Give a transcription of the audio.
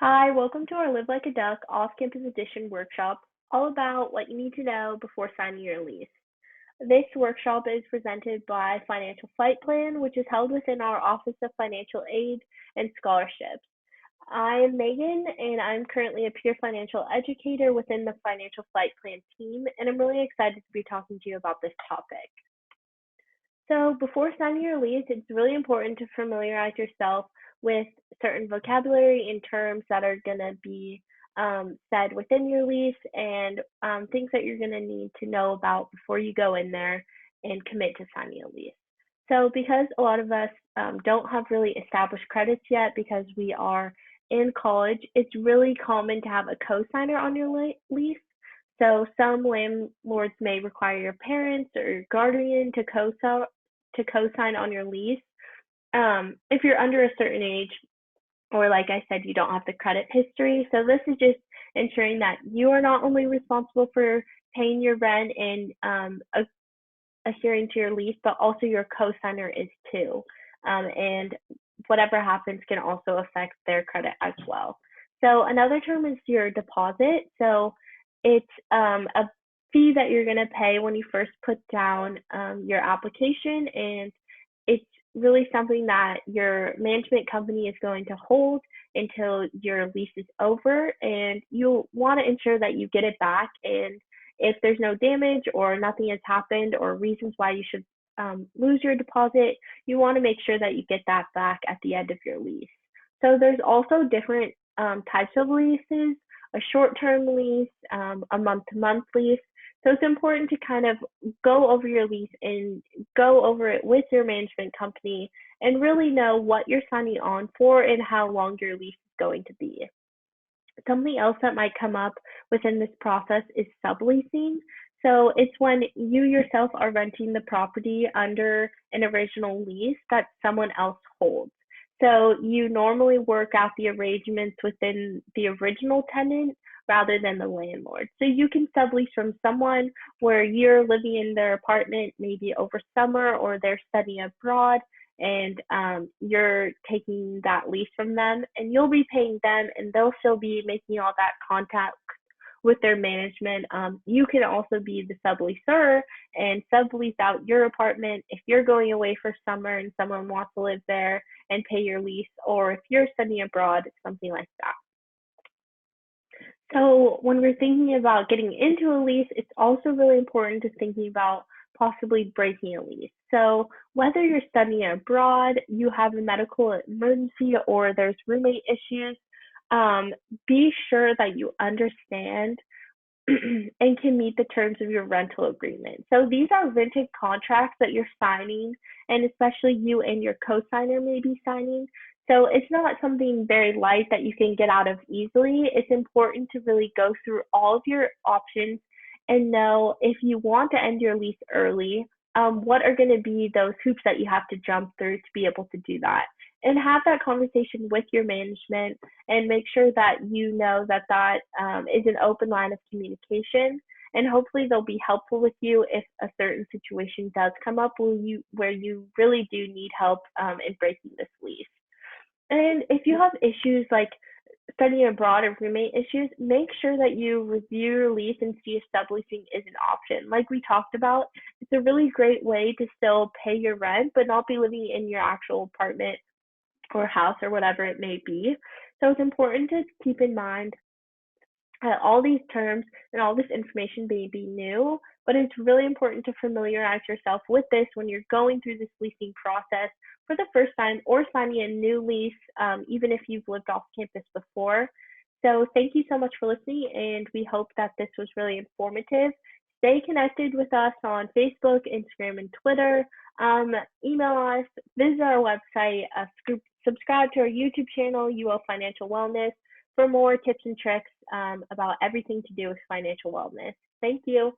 Hi, welcome to our Live Like a Duck off-campus edition workshop, all about what you need to know before signing your lease. This workshop is presented by Financial Flight Plan, which is held within our Office of Financial Aid and Scholarships. I'm Megan, and I'm currently a peer financial educator within the Financial Flight Plan team, and I'm really excited to be talking to you about this topic. So before signing your lease, it's really important to familiarize yourself with certain vocabulary and terms that are going to be said within your lease and things that you're going to need to know about before you go in there and commit to signing a lease. So because a lot of us don't have really established credits yet because we are in college, it's really common to have a co-signer on your lease. So some landlords may require your parents or your guardian to co-sign on your lease. If you're under a certain age, or like I said, you don't have the credit history. So this is just ensuring that you are not only responsible for paying your rent and adhering to your lease, but also your co-signer is too. And whatever happens can also affect their credit as well. So another term is your deposit. So it's a fee that you're going to pay when you first put down your application, and it's really something that your management company is going to hold until your lease is over, and you'll want to ensure that you get it back. And if there's no damage or nothing has happened or reasons why you should lose your deposit, you want to make sure that you get that back at the end of your lease. So there's also different types of leases, a short-term lease, a month-to-month lease. So it's important to kind of go over your lease and go over it with your management company and really know what you're signing on for and how long your lease is going to be. Something else that might come up within this process is subleasing. So it's when you yourself are renting the property under an original lease that someone else holds. So you normally work out the arrangements within the original tenant rather than the landlord. So you can sublease from someone where you're living in their apartment maybe over summer, or they're studying abroad, and you're taking that lease from them, and you'll be paying them, and they'll still be making all that contact with their management. You can also be the subleaser and sublease out your apartment if you're going away for summer and someone wants to live there and pay your lease, or if you're studying abroad, something like that. So when we're thinking about getting into a lease, it's also really important to thinking about possibly breaking a lease. So whether you're studying abroad, you have a medical emergency, or there's roommate issues, be sure that you understand and can meet the terms of your rental agreement. So these are rented contracts that you're signing, and especially you and your co-signer may be signing. So it's not something very light that you can get out of easily. It's important to really go through all of your options and know if you want to end your lease early, what are going to be those hoops that you have to jump through to be able to do that. And have that conversation with your management and make sure that you know that that is an open line of communication. And hopefully they'll be helpful with you if a certain situation does come up where you really do need help in breaking this lease. And if you have issues like studying abroad or roommate issues, make sure that you review your lease and see if subleasing is an option. Like we talked about, it's a really great way to still pay your rent, but not be living in your actual apartment or house or whatever it may be. So it's important to keep in mind all these terms and all this information may be new, but it's really important to familiarize yourself with this when you're going through this leasing process for the first time or signing a new lease, even if you've lived off campus before. So thank you so much for listening, and we hope that this was really informative. Stay connected with us on Facebook, Instagram, and Twitter. Email us, visit our website, subscribe to our YouTube channel, UL Financial Wellness, for more tips and tricks about everything to do with financial wellness. Thank you.